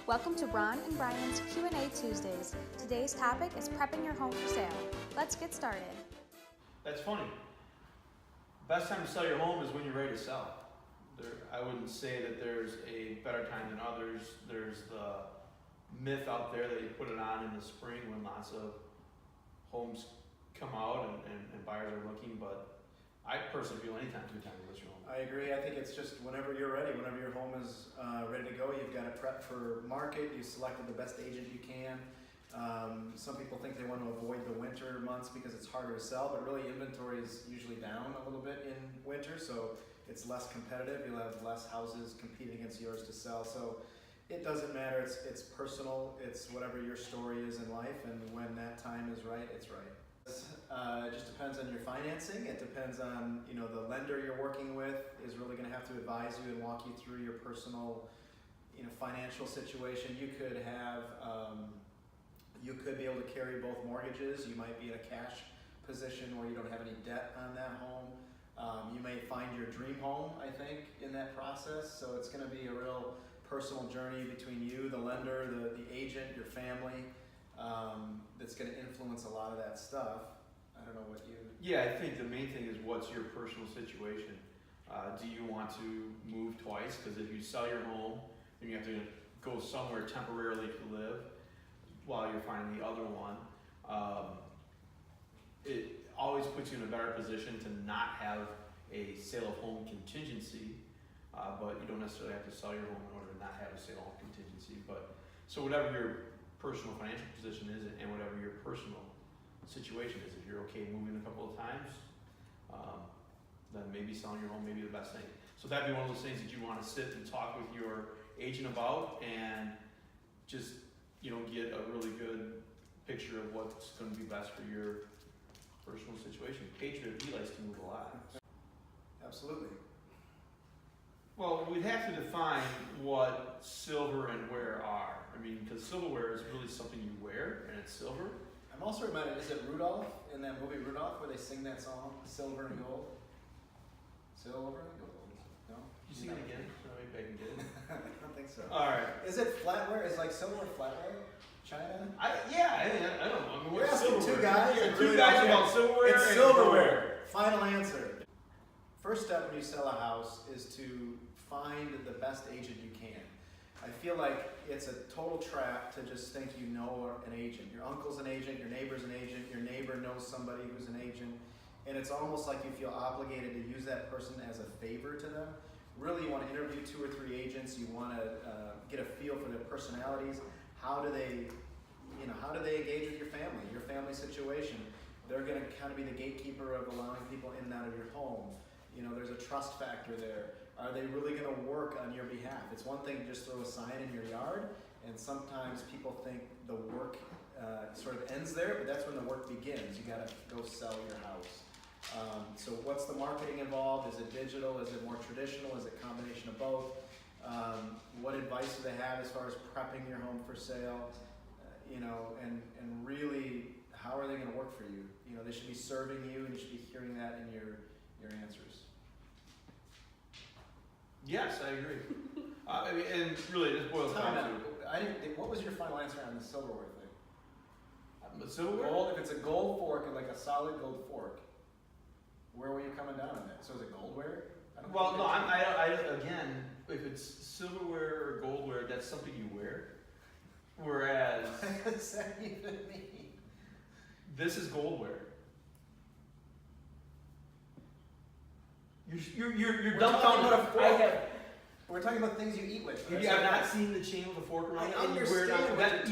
Welcome to Ron and Brian's Q&A Tuesdays. Today's topic is prepping your home for sale. Let's get started. That's funny. Best time to sell your home is when you're ready to sell. I wouldn't say that there's a better time than others. There's the myth out there that you put it on in the spring when lots of homes come out and buyers are looking, but I personally feel anytime's a good time to list your home. I agree. I think it's just whenever you're ready, whenever your home is ready to go, you've got to prep for market, you selected the best agent you can. Some people think they want to avoid the winter months because it's harder to sell, but really inventory is usually down a little bit in winter, so it's less competitive. You'll have less houses competing against yours to sell. So it doesn't matter. It's personal. It's whatever your story is in life, and when that time is right, it's right. It just depends on your financing. It depends on, the lender you're working with is really going to have to advise you and walk you through your personal, financial situation. You could be able to carry both mortgages. You might be in a cash position where you don't have any debt on that home. You may find your dream home, I think, in that process. So it's going to be a real personal journey between you, the lender, the agent, your family. That's going to influence a lot of that stuff. I don't know what you... Yeah, I think the main thing is what's your personal situation. Do you want to move twice? Because if you sell your home, then you have to go somewhere temporarily to live while you're finding the other one. It always puts you in a better position to not have a sale of home contingency, but you don't necessarily have to sell your home in order to not have a sale of home contingency. So whatever your personal financial position is and whatever your personal situation is, if you're okay moving a couple of times, then maybe selling your home may be the best thing. So that'd be one of those things that you want to sit and talk with your agent about and just get a really good picture of what's going to be best for your personal situation. Patriot, he likes to move a lot. Absolutely. Well, we'd have to define what silver and wear are. I mean, because silverware is really something you wear, and it's silver. I'm also reminded, is it Rudolph, in that movie Rudolph, where they sing that song, Silver and Gold? Silver and Gold. No? You sing it again? So maybe I can get it. I don't think so. All right. Is it flatware? Is like silverware flatware? China? I don't know. I mean, We're what's asking silverware? two guys. Yeah, and two really guys don't about care. silverware. It's and silverware. Final answer. First step when you sell a house is to find the best agent you can. I feel like it's a total trap to just think you know an agent. Your uncle's an agent, your neighbor's an agent, your neighbor knows somebody who's an agent, and it's almost like you feel obligated to use that person as a favor to them. Really, you want to interview 2 or 3 agents. You want to get a feel for their personalities. How do they engage with your family situation? They're going to kind of be the gatekeeper of allowing people in and out of your home. There's a trust factor there. Are they really going to work on your behalf? It's one thing to just throw a sign in your yard, and sometimes people think the work sort of ends there, but that's when the work begins. You got to go sell your house. So what's the marketing involved? Is it digital? Is it more traditional? Is it a combination of both? What advice do they have as far as prepping your home for sale? And really, how are they going to work for you? They should be serving you, and you should be hearing that in your answers. Yes, I agree. And really, it just boils down to... What was your final answer on the silverware thing? The silverware? Gold, if it's a gold fork, like a solid gold fork, where were you coming down on that? So is it goldware? Again, if it's silverware or goldware, that's something you wear. Whereas... What does that even mean? This is goldware. You're dumbfounded. We're talking about things you eat with. You have not seen the chain with a fork around it. I understand what you're talking about.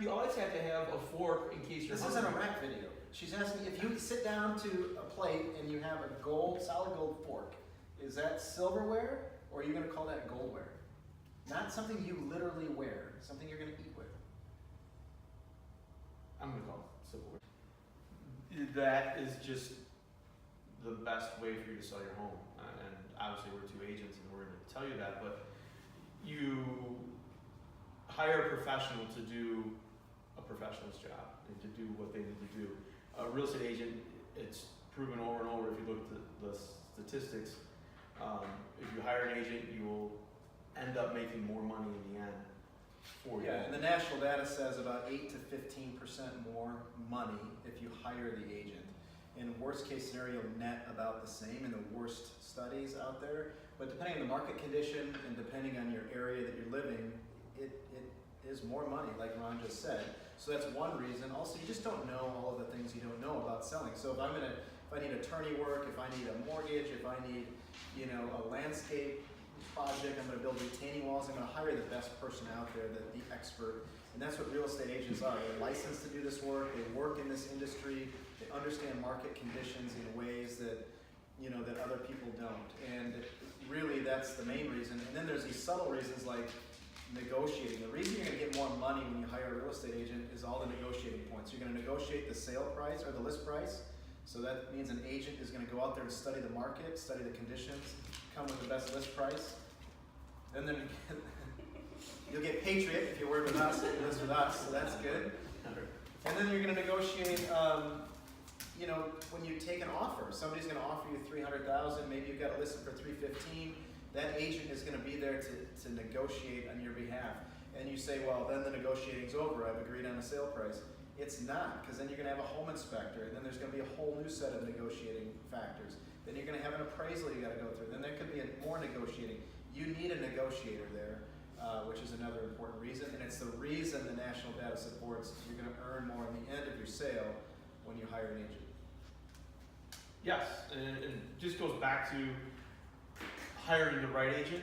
You always have to have a fork in case you're. This isn't a rap video. She's asking if you sit down to a plate and you have a solid gold fork. Is that silverware, or are you going to call that goldware? Not something you literally wear. Something you're going to eat with. I'm going to call it silverware. That is just the best way for you to sell your home, and obviously we're 2 agents and we're going to tell you that, but you hire a professional to do a professional's job and to do what they need to do. A real estate agent, it's proven over and over if you look at the statistics, if you hire an agent, you will end up making more money in the end for you. Yeah, and the national data says about 8 to 15% more money if you hire the agent. In worst case scenario, net about the same in the worst studies out there. But depending on the market condition and depending on your area that you're living, it is more money, like Ron just said. So that's one reason. Also, you just don't know all of the things you don't know about selling. So if I need attorney work, if I need a mortgage, if I need, a landscape project, I'm going to build retaining walls, I'm going to hire the best person out there, the expert. And that's what real estate agents are. They're licensed to do this work. They work in this industry. They understand market conditions in ways that, that other people don't. And really, that's the main reason. And then there's these subtle reasons like negotiating. The reason you're going to get more money when you hire a real estate agent is all the negotiating points. You're going to negotiate the sale price or the list price. So that means an agent is going to go out there and study the market, study the conditions, come with the best list price. And then you'll get Patriot if you work with us, if you list with us, so that's good. And then you're going to negotiate, when you take an offer. Somebody's going to offer you $300,000, maybe you've got to list it for $315,000. That agent is going to be there to negotiate on your behalf. And you say, well, then the negotiating's over. I've agreed on a sale price. It's not, because then you're going to have a home inspector, and then there's going to be a whole new set of negotiating factors. Then you're going to have an appraisal you got to go through. Then there could be more negotiating. You need a negotiator there, which is another important reason, and it's the reason the national data supports you're going to earn more in the end of your sale when you hire an agent. Yes, and it just goes back to hiring the right agent,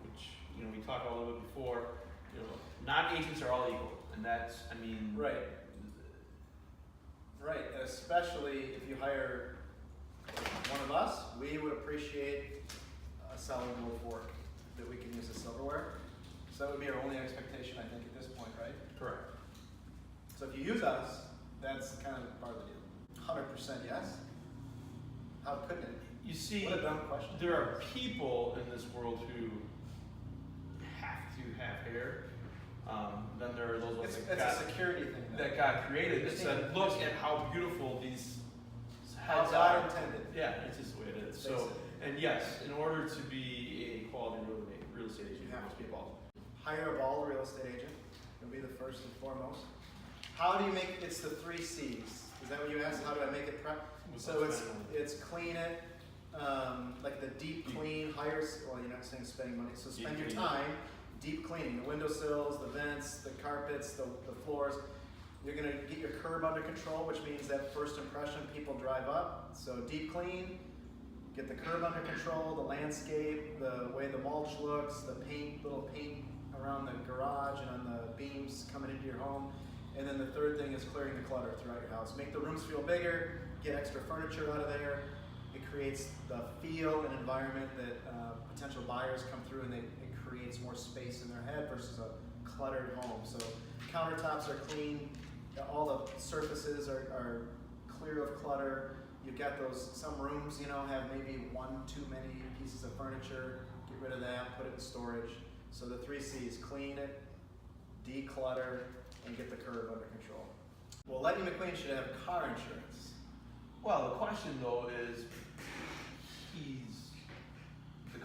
which we talked about a little bit before. Not agents are all equal, and that's right. Right, especially if you hire one of us, we would appreciate a solid gold fork that we can use as silverware. So that would be our only expectation, I think, at this point, right? Correct. So if you use us, that's kind of part of the deal. 100% yes. How couldn't it? You see, what a dumb question. There are people in this world who have to have hair. Then there are those it's a security thing that got created that said, look at how beautiful these heads are intended. Yeah, it's just the way it is. So, and yes, in order to be a quality real estate agent, you have to be bald. Hire a bald real estate agent. It'll be the first and foremost. How do you make it's the 3 C's? Is that what you asked? How do I make it prep? So it's clean it, like the deep clean, hire, well, you're not saying spending money, so spend your time deep cleaning, the windowsills, the vents, the carpets, the floors. You're gonna get your curb under control, which means that first impression people drive up. So deep clean, get the curb under control, the landscape, the way the mulch looks, the little paint around the garage and on the beams coming into your home. And then the third thing is clearing the clutter throughout your house. Make the rooms feel bigger, get extra furniture out of there. It creates the feel and environment that potential buyers come through, and it creates more space in their head versus a cluttered home. So countertops are clean, all the surfaces are clear of clutter. You've got some rooms, have maybe 1 too many pieces of furniture. Get rid of that, put it in storage. So the 3 C's, clean it, declutter, and get the curb under control. Well, Lightning McQueen should have car insurance. Well, the question though is,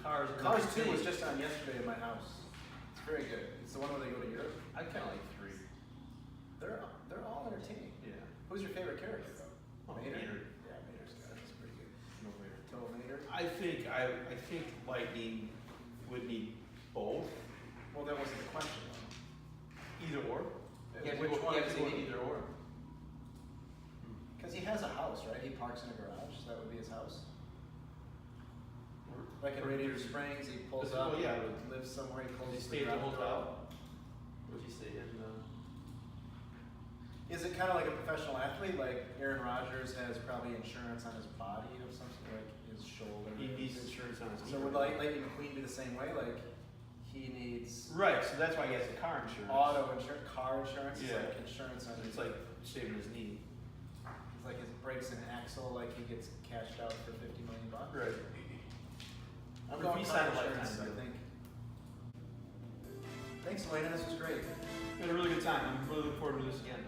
Cars 2 was just on yesterday in my house. It's very good. It's the one where they go to Europe. I kind of like 3. They're all entertaining. Yeah. Who's your favorite character though? Mater. Yeah, Mater's good. That's pretty good. No Mater. Total Mater. I think Lightning would need both. Well, that wasn't the question though. Either or. Which one does he need? Either or. Because he has a house, right? He parks in a garage, so that would be his house. Like in Radiator Springs, he pulls up, yeah, lives somewhere, he pulls Does he stay at the hotel? Would he stay in the... Is it kind of like a professional athlete? Like Aaron Rodgers has probably insurance on his body or something, like his shoulder? He needs insurance on his So would Lightning McQueen be the same way? Like he needs... Right, so that's why he has the car insurance. Auto insurance, car insurance, yeah. It's like insurance on It's like saving his knee. It's like his brakes and axle, like he gets cashed out for $50 million. Right. I'm going car insurance, I think. Thanks, Elena. This was great. We had a really good time. I'm really looking forward to this again.